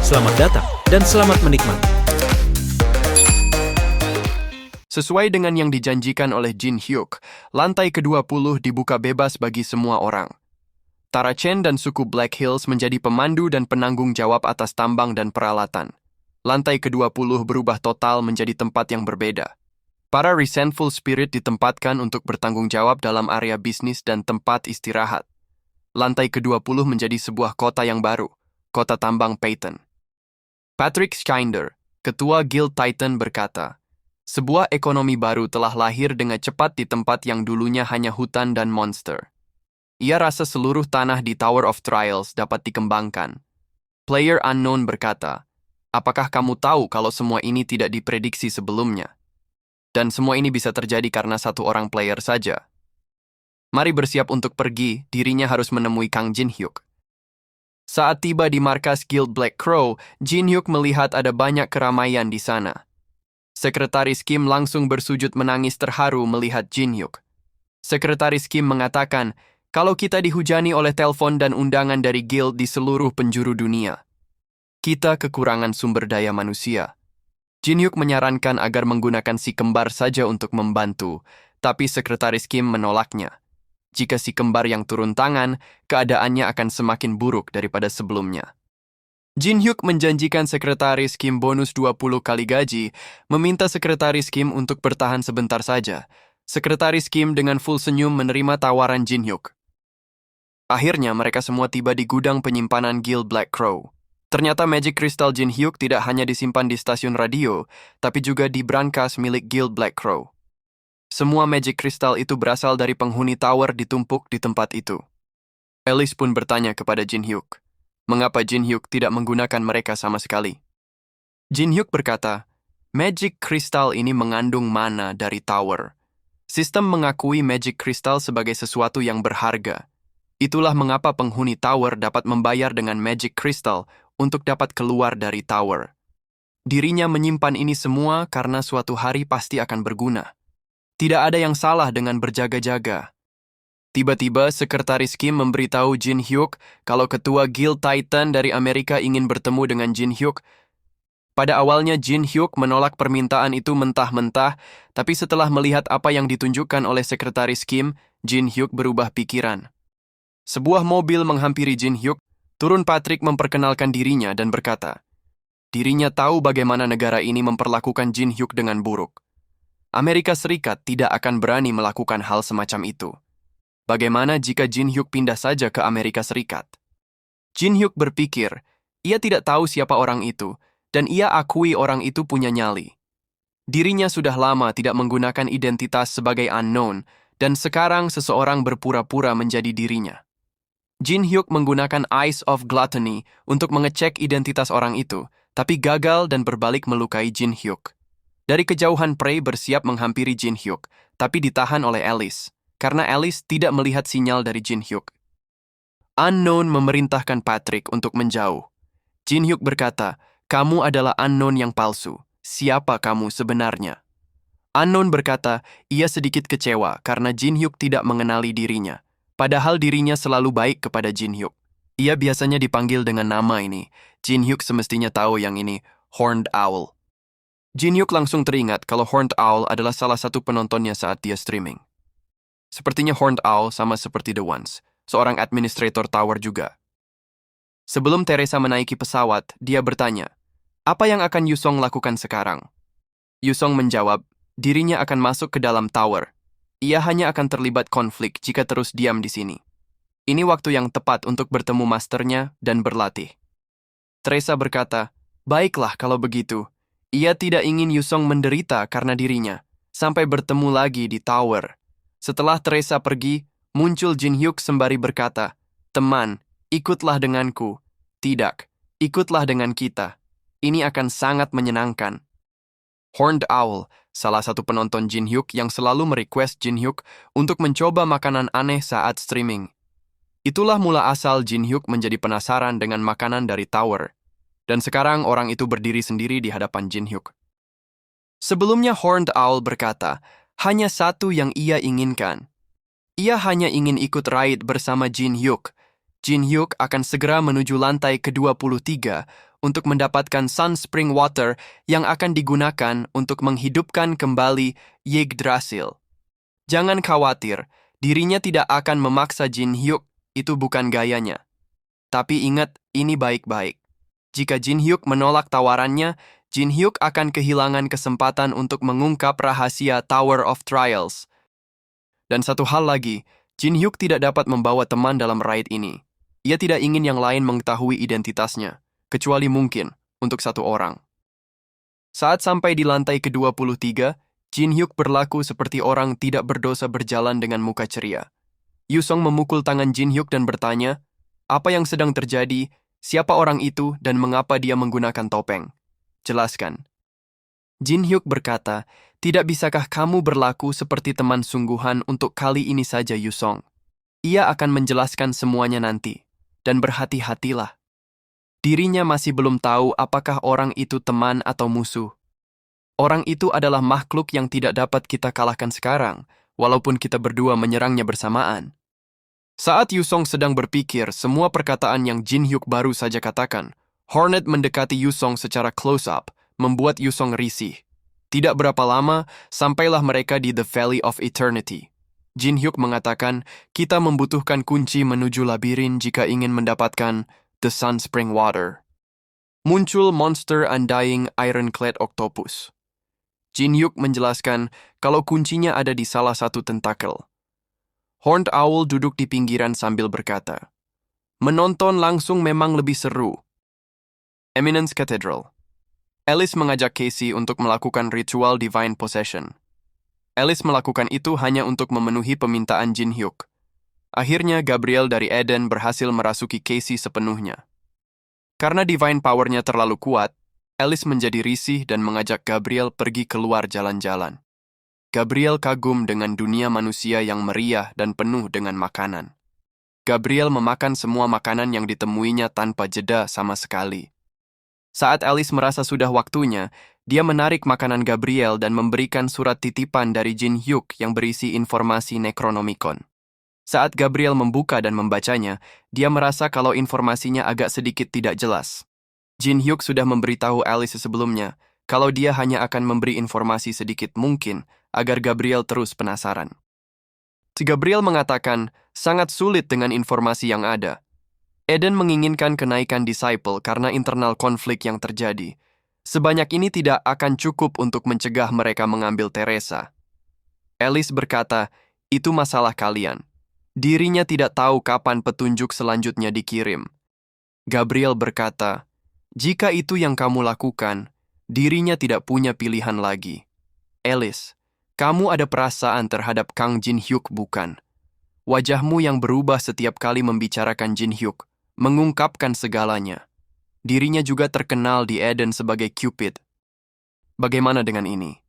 Selamat datang dan selamat menikmati. Sesuai dengan yang dijanjikan oleh Jin Hyuk, lantai ke-20 dibuka bebas bagi semua orang. Tara Chen dan suku Black Hills menjadi pemandu dan penanggung jawab atas tambang dan peralatan. Lantai ke-20 berubah total menjadi tempat yang berbeda. Para resentful spirit ditempatkan untuk bertanggung jawab dalam area bisnis dan tempat istirahat. Lantai ke-20 menjadi sebuah kota yang baru, kota tambang Peyton. Patrick Schinder, ketua Guild Titan berkata, sebuah ekonomi baru telah lahir dengan cepat di tempat yang dulunya hanya hutan dan monster. Ia rasa seluruh tanah di Tower of Trials dapat dikembangkan. Player Unknown berkata, apakah kamu tahu kalau semua ini tidak diprediksi sebelumnya? Dan semua ini bisa terjadi karena satu orang player saja. Mari bersiap untuk pergi, dirinya harus menemui Kang Jin Hyuk. Saat tiba di markas Guild Black Crow, Jin Hyuk melihat ada banyak keramaian di sana. Sekretaris Kim langsung bersujud menangis terharu melihat Jin Hyuk. Sekretaris Kim mengatakan, kalau kita dihujani oleh telepon dan undangan dari guild di seluruh penjuru dunia, kita kekurangan sumber daya manusia. Jin Hyuk menyarankan agar menggunakan si kembar saja untuk membantu, tapi Sekretaris Kim menolaknya. Jika si kembar yang turun tangan, keadaannya akan semakin buruk daripada sebelumnya. Jin Hyuk menjanjikan Sekretaris Kim bonus 20 kali gaji, meminta Sekretaris Kim untuk bertahan sebentar saja. Sekretaris Kim dengan full senyum menerima tawaran Jin Hyuk. Akhirnya mereka semua tiba di gudang penyimpanan Guild Black Crow. Ternyata Magic Crystal Jin Hyuk tidak hanya disimpan di stasiun radio, tapi juga di brankas milik Guild Black Crow. Semua Magic Crystal itu berasal dari penghuni tower ditumpuk di tempat itu. Alice pun bertanya kepada Jin Hyuk, mengapa Jin Hyuk tidak menggunakan mereka sama sekali? Jin Hyuk berkata, Magic Crystal ini mengandung mana dari tower. Sistem mengakui Magic Crystal sebagai sesuatu yang berharga. Itulah mengapa penghuni tower dapat membayar dengan Magic Crystal untuk dapat keluar dari tower. Dirinya menyimpan ini semua karena suatu hari pasti akan berguna. Tidak ada yang salah dengan berjaga-jaga. Tiba-tiba, Sekretaris Kim memberitahu Jin Hyuk kalau ketua Guild Titan dari Amerika ingin bertemu dengan Jin Hyuk. Pada awalnya, Jin Hyuk menolak permintaan itu mentah-mentah, tapi setelah melihat apa yang ditunjukkan oleh Sekretaris Kim, Jin Hyuk berubah pikiran. Sebuah mobil menghampiri Jin Hyuk, turun Patrick memperkenalkan dirinya dan berkata, dirinya tahu bagaimana negara ini memperlakukan Jin Hyuk dengan buruk. Amerika Serikat tidak akan berani melakukan hal semacam itu. Bagaimana jika Jin Hyuk pindah saja ke Amerika Serikat? Jin Hyuk berpikir, ia tidak tahu siapa orang itu, dan ia akui orang itu punya nyali. Dirinya sudah lama tidak menggunakan identitas sebagai unknown, dan sekarang seseorang berpura-pura menjadi dirinya. Jin Hyuk menggunakan Eyes of Gluttony untuk mengecek identitas orang itu, tapi gagal dan berbalik melukai Jin Hyuk. Dari kejauhan Prey bersiap menghampiri Jin Hyuk, tapi ditahan oleh Alice, karena Alice tidak melihat sinyal dari Jin Hyuk. Unknown memerintahkan Patrick untuk menjauh. Jin Hyuk berkata, kamu adalah Unknown yang palsu. Siapa kamu sebenarnya? Unknown berkata, ia sedikit kecewa karena Jin Hyuk tidak mengenali dirinya. Padahal dirinya selalu baik kepada Jin Hyuk. Ia biasanya dipanggil dengan nama ini. Jin Hyuk semestinya tahu yang ini, Horned Owl. Jin Hyuk langsung teringat kalau Horned Owl adalah salah satu penontonnya saat dia streaming. Sepertinya Horned Owl sama seperti The Ones, seorang administrator tower juga. Sebelum Teresa menaiki pesawat, dia bertanya, apa yang akan Yusong lakukan sekarang? Yusong menjawab, dirinya akan masuk ke dalam tower. Ia hanya akan terlibat konflik jika terus diam di sini. Ini waktu yang tepat untuk bertemu masternya dan berlatih. Teresa berkata, baiklah kalau begitu. Ia tidak ingin Yusong menderita karena dirinya, sampai bertemu lagi di tower. Setelah Teresa pergi, muncul Jin Hyuk sembari berkata, teman, ikutlah denganku. Tidak, ikutlah dengan kita. Ini akan sangat menyenangkan. Horned Owl, salah satu penonton Jin Hyuk yang selalu merequest Jin Hyuk untuk mencoba makanan aneh saat streaming. Itulah mula asal Jin Hyuk menjadi penasaran dengan makanan dari tower. Dan sekarang orang itu berdiri sendiri di hadapan Jin Hyuk. Sebelumnya Horned Owl berkata, hanya satu yang ia inginkan. Ia hanya ingin ikut raid bersama Jin Hyuk. Jin Hyuk akan segera menuju lantai ke-23 untuk mendapatkan Sun Spring Water yang akan digunakan untuk menghidupkan kembali Yggdrasil. Jangan khawatir, dirinya tidak akan memaksa Jin Hyuk, itu bukan gayanya. Tapi ingat, ini baik-baik. Jika Jin Hyuk menolak tawarannya, Jin Hyuk akan kehilangan kesempatan untuk mengungkap rahasia Tower of Trials. Dan satu hal lagi, Jin Hyuk tidak dapat membawa teman dalam raid ini. Ia tidak ingin yang lain mengetahui identitasnya, kecuali mungkin untuk satu orang. Saat sampai di lantai ke-23, Jin Hyuk berlaku seperti orang tidak berdosa berjalan dengan muka ceria. Yusong memukul tangan Jin Hyuk dan bertanya, apa yang sedang terjadi, siapa orang itu, dan mengapa dia menggunakan topeng? Jelaskan. Jin Hyuk berkata, tidak bisakah kamu berlaku seperti teman sungguhan untuk kali ini saja, Yusong? Ia akan menjelaskan semuanya nanti. Dan berhati-hatilah. Dirinya masih belum tahu apakah orang itu teman atau musuh. Orang itu adalah makhluk yang tidak dapat kita kalahkan sekarang, walaupun kita berdua menyerangnya bersamaan. Saat Yusong sedang berpikir semua perkataan yang Jin Hyuk baru saja katakan, Hornet mendekati Yusong secara close-up, membuat Yusong risih. Tidak berapa lama, sampailah mereka di The Valley of Eternity. Jin Hyuk mengatakan, kita membutuhkan kunci menuju labirin jika ingin mendapatkan The Sun Spring Water. Muncul monster undying ironclad octopus. Jin Hyuk menjelaskan kalau kuncinya ada di salah satu tentakel. Horned Owl duduk di pinggiran sambil berkata, menonton langsung memang lebih seru. Eminence Cathedral. Alice mengajak Casey untuk melakukan ritual Divine Possession. Alice melakukan itu hanya untuk memenuhi permintaan Jin Hyuk. Akhirnya Gabriel dari Eden berhasil merasuki Casey sepenuhnya. Karena divine power-nya terlalu kuat, Alice menjadi risih dan mengajak Gabriel pergi keluar jalan-jalan. Gabriel kagum dengan dunia manusia yang meriah dan penuh dengan makanan. Gabriel memakan semua makanan yang ditemuinya tanpa jeda sama sekali. Saat Alice merasa sudah waktunya, dia menarik makanan Gabriel dan memberikan surat titipan dari Jin Hyuk yang berisi informasi Necronomicon. Saat Gabriel membuka dan membacanya, dia merasa kalau informasinya agak sedikit tidak jelas. Jin Hyuk sudah memberitahu Alice sebelumnya kalau dia hanya akan memberi informasi sedikit mungkin agar Gabriel terus penasaran. Si Gabriel mengatakan sangat sulit dengan informasi yang ada. Eden menginginkan kenaikan disciple karena internal konflik yang terjadi. Sebanyak ini tidak akan cukup untuk mencegah mereka mengambil Teresa. Alice berkata, itu masalah kalian. Dirinya tidak tahu kapan petunjuk selanjutnya dikirim. Gabriel berkata, jika itu yang kamu lakukan, dirinya tidak punya pilihan lagi. Alice, kamu ada perasaan terhadap Kang Jin Hyuk bukan? Wajahmu yang berubah setiap kali membicarakan Jin Hyuk, mengungkapkan segalanya. Dirinya juga terkenal di Eden sebagai Cupid. Bagaimana dengan ini?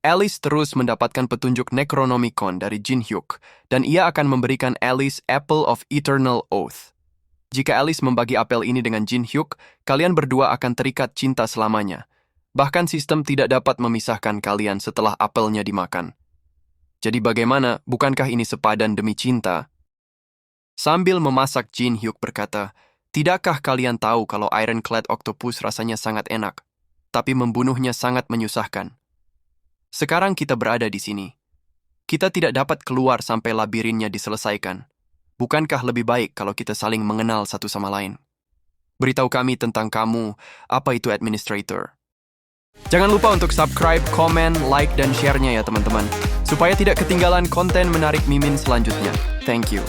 Alice terus mendapatkan petunjuk Necronomicon dari Jin Hyuk, dan ia akan memberikan Alice Apple of Eternal Oath. Jika Alice membagi apel ini dengan Jin Hyuk, kalian berdua akan terikat cinta selamanya. Bahkan sistem tidak dapat memisahkan kalian setelah apelnya dimakan. Jadi bagaimana, bukankah ini sepadan demi cinta? Sambil memasak, Jin Hyuk berkata, tidakkah kalian tahu kalau Ironclad Octopus rasanya sangat enak, tapi membunuhnya sangat menyusahkan? Sekarang kita berada di sini. Kita tidak dapat keluar sampai labirinnya diselesaikan. Bukankah lebih baik kalau kita saling mengenal satu sama lain? Beritahu kami tentang kamu, apa itu administrator. Jangan lupa untuk subscribe, komen, like, dan share-nya ya teman-teman, supaya tidak ketinggalan konten menarik Mimin selanjutnya. Thank you.